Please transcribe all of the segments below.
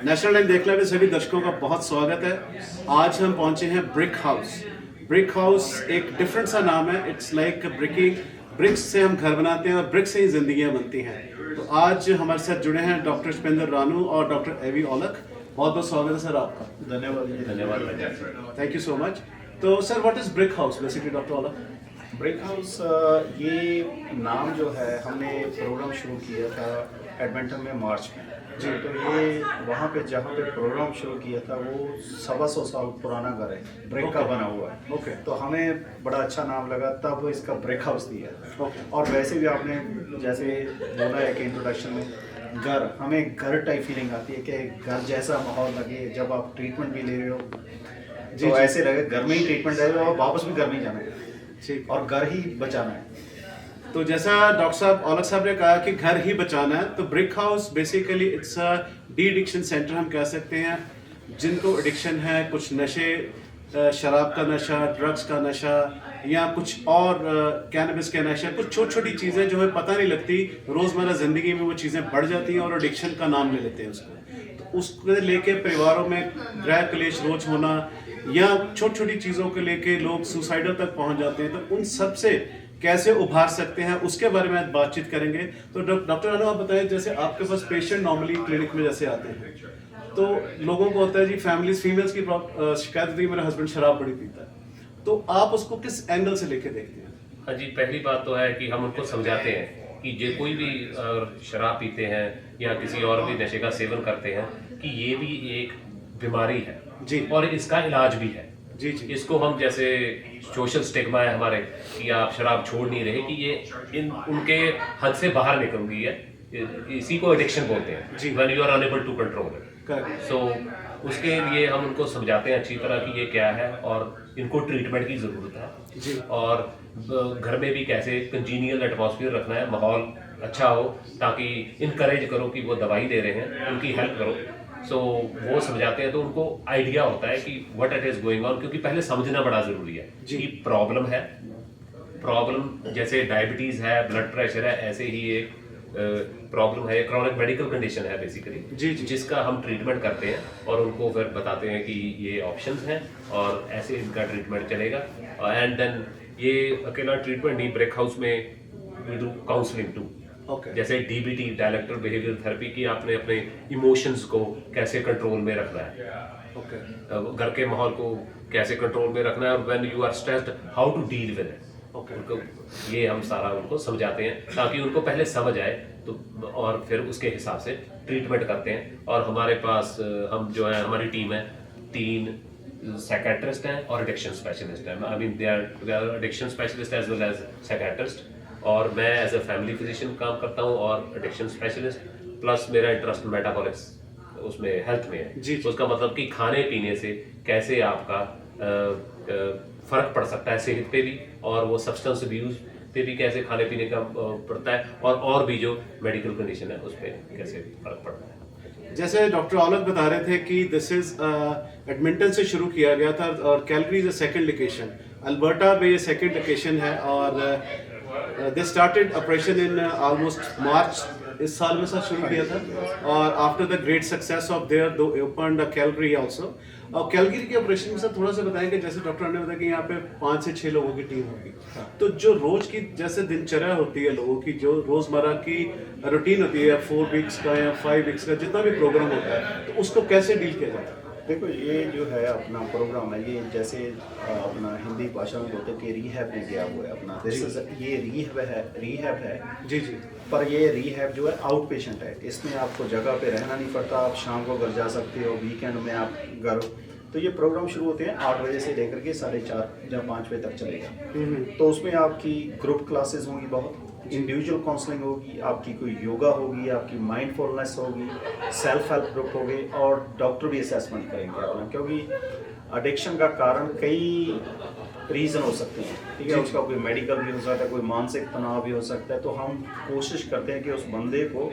National time देखने वाले सभी दर्शकों का बहुत स्वागत है। आज हम पहुंचे हैं ब्रिक हाउस। ब्रिक हाउस एक डिफरेंट सा नाम है। इट्स लाइक ब्रिकिंग, ब्रिक्स से हम घर बनाते हैं और ब्रिक्स से ही जिंदगियां बनती हैं। तो आज हमारे साथ जुड़े हैं डॉक्टर शपेंद्र रानू और डॉक्टर एवी औलख। बहुत बहुत स्वागत है सर आपका। धन्यवाद। Thank you so much. तो sir what is brick house basically doctor Aulakh? Brick house ये नाम जो है हमने प्रोग्राम शुरू किया था एडमिंटन में मार्च में जी। तो ये वहाँ पे जहाँ पे प्रोग्राम शुरू किया था वो 125 साल पुराना घर है, ब्रिक का बना हुआ है। ओके। तो हमें बड़ा अच्छा नाम लगा, तब इसका ब्रिक हाउस दिया। और वैसे भी आपने जैसे बोला है कि इंट्रोडक्शन में घर, हमें घर टाइप फीलिंग आती है कि घर जैसा माहौल लगे। जब आप ट्रीटमेंट भी ले रहे हो तो ऐसे लगे घर में ही ट्रीटमेंट ले रहे हो और वापस भी घर में ही जाना है और घर ही बचाना है। तो जैसा डॉक्टर साहब औलख साहब ने कहा कि घर ही बचाना है, तो brick house basically it's a de addiction centre हम कह सकते हैं। जिनको एडिक्शन है, कुछ नशे, शराब का नशा, ड्रग्स का नशा या कुछ और कैनबिस का नशा, कुछ छोटी छोटी चीज़ें जो हमें पता नहीं लगती, रोज़मर्रा ज़िंदगी में वो चीज़ें बढ़ जाती हैं और एडिक्शन का नाम ले लेते हैं उसको। तो उसको लेके परिवारों में गृह क्लेश रोज होना या छोटी छोटी चीज़ों को लेके लोग सुसाइडल तक पहुंच जाते हैं। तो उन सब से कैसे उभार सकते हैं उसके बारे में आज बातचीत करेंगे। तो डॉक्टर रानू आप बताएं, जैसे आपके पास पेशेंट नॉर्मली क्लिनिक में जैसे आते हैं तो लोगों को होता है जी, फैमिलीज फीमेल्स की शिकायत होती है मेरा हस्बैंड शराब बड़ी पीता है, तो आप उसको किस एंगल से लेके देखते हैं? हाँ जी, पहली बात तो है कि हम उनको समझाते हैं कि जो कोई भी शराब पीते हैं या किसी और भी नशे का सेवन करते हैं कि ये भी एक बीमारी है जी, और इसका इलाज भी है जी जी। इसको हम जैसे सोशल स्टिग्मा है हमारे कि आप शराब छोड़ नहीं रहे, कि ये उनके हद से बाहर निकल गई है। इसी को एडिक्शन बोलते हैं, when you are unable to control. So उसके लिए हम उनको समझाते हैं अच्छी तरह कि ये क्या है और इनको ट्रीटमेंट की ज़रूरत है जी। और घर में भी कैसे कंजीनियल एटमॉस्फेयर रखना है, माहौल अच्छा हो, ताकि इनकरेज करो कि वो दवाई दे रहे हैं, उनकी हेल्प करो। सो वो समझाते हैं तो उनको आइडिया होता है कि what it is going on, क्योंकि पहले समझना बड़ा जरूरी है कि प्रॉब्लम है। प्रॉब्लम जैसे डायबिटीज है, ब्लड प्रेशर है, ऐसे ही एक प्रॉब्लम है, क्रॉनिक मेडिकल कंडीशन है बेसिकली, जिसका हम ट्रीटमेंट करते हैं और उनको फिर बताते हैं कि ये ऑप्शंस हैं और ऐसे इनका ट्रीटमेंट चलेगा। एंड देन ये अकेला ट्रीटमेंट नहीं, ब्रिक हाउस में वी डू काउंसलिंग टू। जैसे डीबीटी, डायलेक्ट्रल बिहेवियर थेरेपी की, आपने अपने इमोशंस को कैसे कंट्रोल में रखना है, घर के माहौल को कैसे कंट्रोल में रखना है, और when you are stressed how to deal with it. उनको ये हम सारा उनको समझाते हैं ताकि उनको पहले समझ आए, तो और फिर उसके हिसाब से ट्रीटमेंट करते हैं। और हमारे पास हम जो है, हमारी टीम है, 3 साइकियाट्रिस्ट हैं और एडिक्शन स्पेशलिस्ट हैं। I mean they are addiction specialist as well as psychiatrist, और मैं एज अ फैमिली फिजिशियन काम करता हूँ और एडिक्शन स्पेशलिस्ट, प्लस मेरा इंटरेस्ट मेटाबॉलिक्स उसमें हेल्थ में है जी। तो उसका मतलब कि खाने पीने से कैसे आपका फर्क पड़ सकता है सेहत पे भी, और वो सब्सटेंस अब्यूज पे भी कैसे खाने पीने का पड़ता है, और भी जो मेडिकल कंडीशन है उस पर कैसे फर्क पड़ता है। जैसे डॉक्टर औलख बता रहे थे कि दिस इज एडमिंटन से शुरू किया गया था और Calgary is a second location, Alberta में ये सेकंड लोकेशन है, और they started operation in almost March इस साल में शुरू किया था। और after the great success of their दो ओपन द कैलगरी आल्सो। और कैलगरी के ऑपरेशन में सर थोड़ा सा बताएंगे, जैसे डॉक्टर ने बताया कि यहाँ पे 5 से 6 लोगों की टीम होगी, तो जो रोज की जैसे दिनचर्या होती है लोगों की, जो रोजमर्रा की रूटीन होती है 4 वीक्स का या 5 वीक्स का जितना भी प्रोग्राम होता है, तो उसको कैसे डील किया जाता है? देखो, ये जो है अपना प्रोग्राम है, ये जैसे अपना हिंदी भाषा में बोलते हैं कि रिहैब में गया हुआ है अपना, ये रिहैब है जी जी। पर ये रिहैब जो है आउट पेशेंट है, इसमें आपको जगह पे रहना नहीं पड़ता, आप शाम को घर जा सकते हो, वीकेंड में आप घर। तो ये प्रोग्राम शुरू होते हैं 8 बजे से लेकर के 4:30 या 5 बजे तक चलेगा। तो उसमें आपकी ग्रुप क्लासेस होंगी, बहुत इंडिविजुअल काउंसलिंग होगी, आपकी कोई योगा होगी, आपकी माइंडफुलनेस होगी, सेल्फ हेल्प ग्रुप होगी, और डॉक्टर भी असेसमेंट करेंगे अपना, क्योंकि एडिक्शन का कारण कई रीज़न हो सकते हैं, ठीक है। उसका कोई मेडिकल भी हो सकता है, कोई मानसिक तनाव भी हो सकता है। तो हम कोशिश करते हैं कि उस बंदे को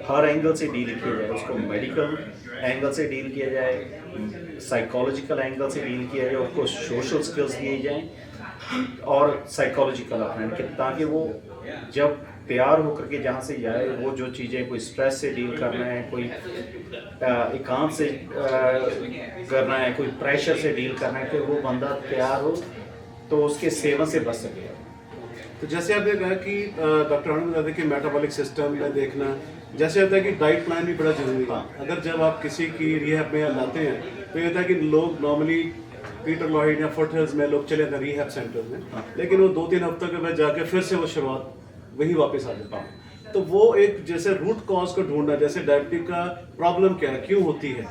हर एंगल से डील किया जाए, उसको मेडिकल एंगल से डील किया जाए, साइकोलॉजिकल एंगल से डील किया जाए, उसको सोशल स्किल्स दिए जाएँ और साइकोलॉजिकल अपने, ताकि वो जब तैयार होकर के जहाँ से जाए, वो जो चीज़ें कोई स्ट्रेस से डील करना है, कोई एकांत से करना है, कोई प्रेशर से डील करना है, कि वो बंदा तैयार हो तो उसके सेवन से बच सके। तो जैसे आपने कहा कि डॉक्टर ने बताया कि मेटाबॉलिक सिस्टम में देखना, जैसे होता है कि डाइट प्लान भी बड़ा जरूरी है। अगर जब आप किसी की रिहैब में लाते हैं तो ये होता है कि लोग नॉर्मली पीटर लॉयड या फुट हिल्स में लोग चले जाते हैं रिहैब सेंटर में, लेकिन वो 2-3 हफ्तों के बाद जाके फिर से वो शुरुआत वही वापस आ जाता है। तो वो एक जैसे रूट कॉज को ढूंढना, जैसे डायबिटीज का प्रॉब्लम क्या है, क्यों होती है,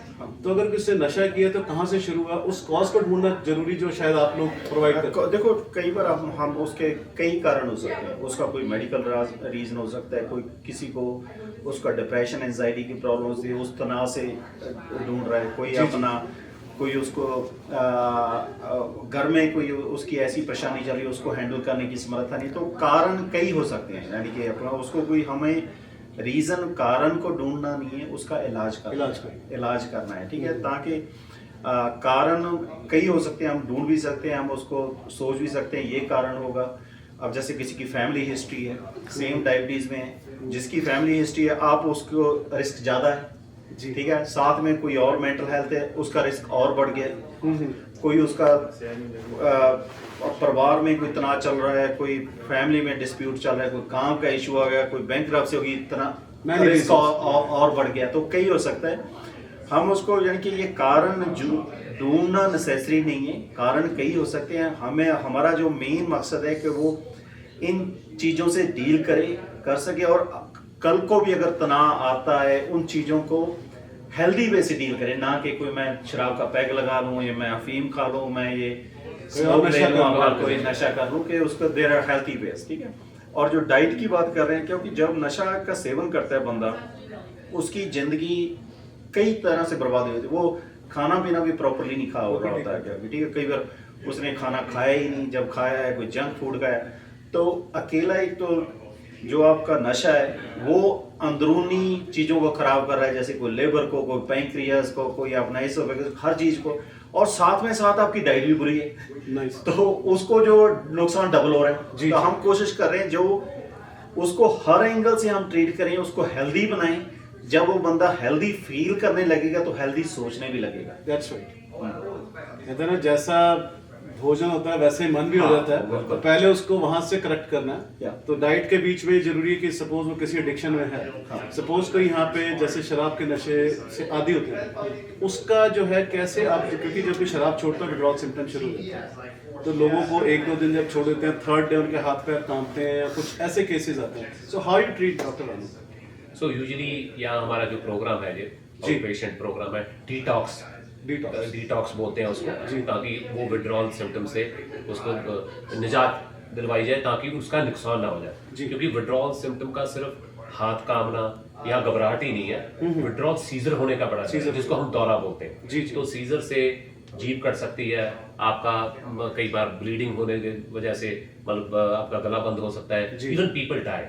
तो अगर किसी ने नशा किया तो कहाँ से शुरू हुआ, उस कॉज को ढूंढना जरूरी, जो शायद आप लोग प्रोवाइड करते हैं। देखो कई बार हम उसके कई कारण हो सकते हैं। उसका कोई मेडिकल रीजन हो सकता है, कोई किसी को उसका डिप्रेशन एंजाइटी की प्रॉब्लम होती है, उस तनाव से ढूंढ रहा है, कोई अपना कोई उसको घर में कोई उसकी ऐसी परेशानी चल रही है, उसको हैंडल करने की समर्था नहीं। तो कारण कई हो सकते हैं, यानी कि अपना उसको कोई हमें रीज़न कारण को ढूंढना नहीं है, उसका इलाज करना है, ठीक है। ताकि कारण कई हो सकते हैं, हम ढूंढ भी सकते हैं, हम उसको सोच भी सकते हैं ये कारण होगा। अब जैसे किसी की फैमिली हिस्ट्री है, सेम डायबिटीज़ में है, जिसकी फैमिली हिस्ट्री है, आप उसको रिस्क ज़्यादा है, ठीक है। साथ में कोई और मेंटल हेल्थ है, उसका रिस्क और बढ़ गया। कोई उसका परिवार में कोई तनाव चल रहा है, कोई फैमिली में डिस्प्यूट चल रहा है, कोई काम का इशू आ गया, कोई बैंकरप्सी होगी, इतना रिस्क और बढ़ गया। तो कई हो सकता है, हम उसको यानी कि ये कारण ढूंढना नेसेसरी नहीं है, कारण कई हो सकते हैं। हमें हमारा जो मेन मकसद है कि वो इन चीज़ों से डील कर सके, और कल को भी अगर तनाव आता है उन चीज़ों को हेल्दी वे से डील करें, ना कि कोई मैं शराब का पैग लगा लूँ, या मैं अफीम खा लूँ, मैं ये कोई नशा कर लूँ, कि उसको देर आर हेल्थी वेज, ठीक है। और जो डाइट की बात कर रहे हैं, क्योंकि जब नशा का सेवन करता है बंदा, उसकी ज़िंदगी कई तरह से बर्बाद हो जाती है। वो खाना पीना भी प्रॉपरली नहीं खा हो रहा होता है, क्या ठीक है। कई बार उसने खाना खाया ही नहीं, जब खाया है कोई जंक फूड खाया, तो अकेला एक तो जो आपका नशा है वो अंदरूनी चीज़ों को खराब कर रहा है, जैसे कोई लेबर को, कोई पैंक्रियास को, कोई अपना हर चीज़ को, और साथ में साथ आपकी डाइट भी बुरी है, तो उसको जो नुकसान डबल हो रहा है। तो हम कोशिश कर रहे हैं जो उसको हर एंगल से हम ट्रीट करें, उसको हेल्दी बनाएं। जब वो बंदा हेल्दी फील करने लगेगा तो हेल्दी सोचने भी लगेगा। That's right. कहते हैं ना, जैसा भोजन होता है वैसे ही मन भी हो जाता है, तो पहले उसको वहां से करेक्ट करना है। तो डाइट के बीच में जरूरी है कि सपोज वो किसी एडिक्शन में है, सपोज कोई यहाँ पे जैसे शराब के नशे से आदी होते हैं, उसका जो है कैसे आप, क्योंकि जब कोई शराब छोड़ता है विड्रॉल सिम्टम शुरू होते हैं, तो लोगों को 1-2 दिन जब छोड़ देते हैं, थर्ड डे उनके हाथ पैर कांपते हैं, या कुछ ऐसे केसेस आते हैं। So how you treat, doctor Ranu? So usually यहाँ हमारा जो प्रोग्राम है, ये पेशेंट प्रोग्राम है, डिटॉक्स बोलते हैं उसको, ताकि वो विड्रॉल सिम्टम से उसको निजात दिलवाई जाए, ताकि उसका नुकसान ना हो जाए। क्योंकि विड्रॉल सिम्टम का सिर्फ हाथ कांपना या घबराहट ही नहीं है, विड्रॉल सीजर होने का बड़ा है, जिसको हम दौरा बोलते हैं। तो सीजर से जीभ कट सकती है, आपका कई बार ब्लीडिंग होने की वजह से मतलब आपका गला बंद हो सकता है। Even people die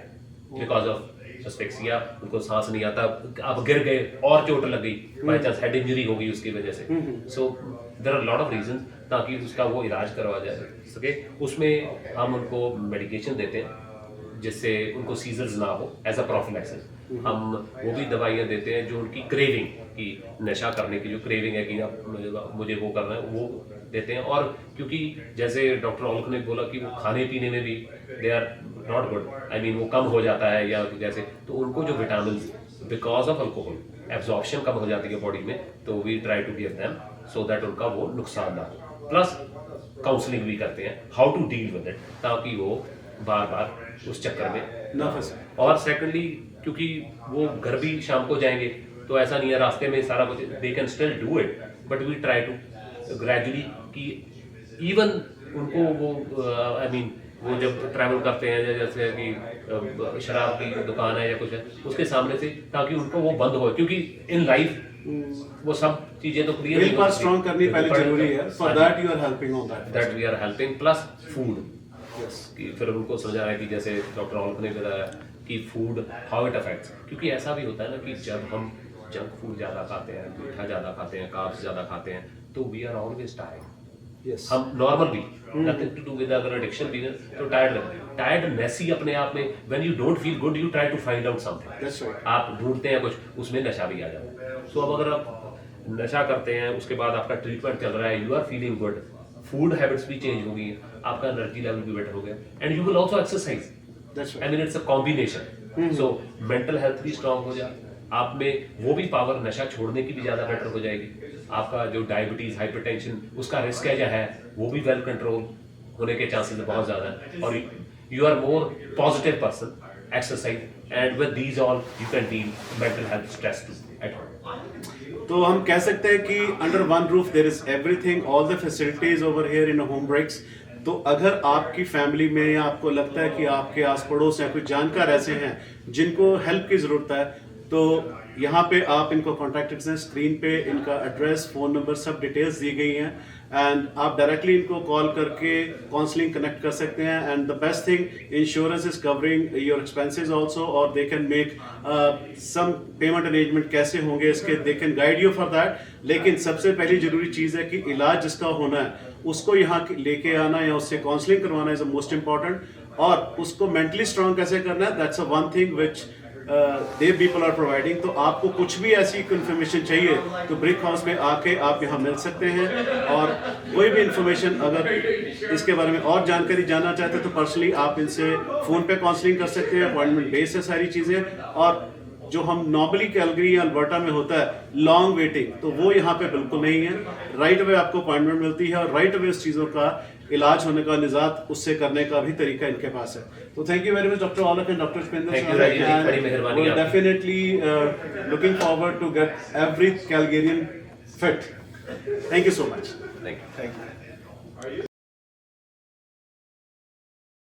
because of asphyxia, उनको सांस नहीं आता, आप गिर गए और चोट लग गई, बाई चांस हेड इंजरी हो गई उसकी वजह से। So there are lot of reasons, ताकि उसका वो इलाज करवा जा सके। उसमें हम उनको मेडिकेशन देते हैं जिससे उनको सीजर्स ना हो, एज अ प्रोफिलैक्सिस। हम वो भी दवाइयाँ देते हैं जो उनकी क्रेविंग की, नशा करने की जो क्रेविंग है कि अब मुझे वो करना है, वो देते हैं। और क्योंकि जैसे डॉक्टर औलख ने बोला कि वो खाने पीने में भी they are not good, I mean वो कम हो जाता है, या जैसे तो उनको जो vitamin because of alcohol absorption कम हो जाती है बॉडी में, तो we try to give them so that उनका वो नुकसान ना हो। प्लस काउंसलिंग भी करते हैं how to deal with it, ताकि वो बार बार उस चक्कर में ना फंसे। और सेकेंडली, क्योंकि वो घर भी शाम को जाएंगे, तो ऐसा नहीं है रास्ते में सारा कुछ, they can still do it, but we try to gradually कि इवन उनको वो आई मीन वो जब ट्रैवल करते हैं, जैसे कि शराब की दुकान है या कुछ है उसके सामने से, ताकि उनको वो बंद हो, क्योंकि इन लाइफ वो सब चीजें तो क्लियर नहीं होती, स्ट्रांग करनी पहले जरूरी है। For that you are helping on that we are helping, plus food. कि फिर उनको समझाया कि जैसे डॉक्टर औलख ने बताया कि फूड हाउ इट अफेक्ट्स, क्योंकि ऐसा भी होता है ना कि जब हम जंक फूड ज़्यादा खाते हैं, मीठा ज़्यादा खाते हैं, कार्ब्स ज़्यादा खाते हैं, तो we are always tired, Yes. हम नॉर्मल भी नथिंग टू डू विद अगर एडिक्शन भी है तो टायर्डनेस ही अपने आप में when you don't feel good you try to find out something That's right. आप ढूंढते हैं कुछ उसमें नशा भी आ जाता है सो अब अगर आप नशा करते हैं उसके बाद आपका ट्रीटमेंट चल रहा है you are feeling good food habits भी चेंज हो गई आपका एनर्जी लेवल भी बेटर हो गया and you will also exercise That's right. I mean it's a combination so mental health भी स्ट्रांग हो जाए आप में वो भी पावर नशा छोड़ने की भी ज्यादा बेटर हो जाएगी आपका जो डायबिटीज हाइपरटेंशन उसका रिस्क है वो भी वेल कंट्रोल होने के चांसेस बहुत ज्यादा है और you are more positive person exercise and with these all you can deal mental health stress at home तो हम कह सकते हैं कि under one roof there is everything all the facilities over here in home breaks. तो अगर आपकी family में या आपको लगता है कि आपके आस पड़ोस या कुछ जानकार ऐसे हैं जिनको हेल्प की ज़रूरत है तो यहाँ पे आप इनको कॉन्टैक्ट करें। स्क्रीन पे इनका एड्रेस फ़ोन नंबर सब डिटेल्स दी गई हैं एंड आप डायरेक्टली इनको कॉल करके काउंसलिंग कनेक्ट कर सकते हैं। And the best thing insurance is covering your expenses also और they can make some payment arrangement कैसे होंगे इसके they can guide you for that. लेकिन सबसे पहली जरूरी चीज़ है कि इलाज जिसका होना है उसको यहाँ लेके आना या उससे काउंसलिंग करवाना इज द मोस्ट इंपॉर्टेंट और उसको मेंटली स्ट्रांग कैसे करना है that's a one thing which they people are providing. तो आपको कुछ भी ऐसी इन्फॉर्मेशन चाहिए तो ब्रिक हाउस में आके आप यहाँ मिल सकते हैं और कोई भी इन्फॉर्मेशन अगर इसके बारे में और जानकारी जानना चाहते हैं तो पर्सनली आप इनसे फ़ोन पे काउंसलिंग कर सकते हैं। अपॉइंटमेंट बेस है सारी चीज़ें और जो हम नॉर्मली कैलगरी या अल्बर्टा में होता है लॉन्ग वेटिंग तो वो यहाँ पे बिल्कुल नहीं है। राइट अवे आपको अपॉइंटमेंट मिलती है और राइट अवे उस चीज़ों का इलाज होने का निजात उससे करने का भी तरीका इनके पास है। तो thank you very much doctor Aulakh and doctor Thank you, Rajiv ji. बड़ी मेहरबानी आपकी। Definitely looking forward to get every Calgarian fit. Thank you so much. Thank you Thank you.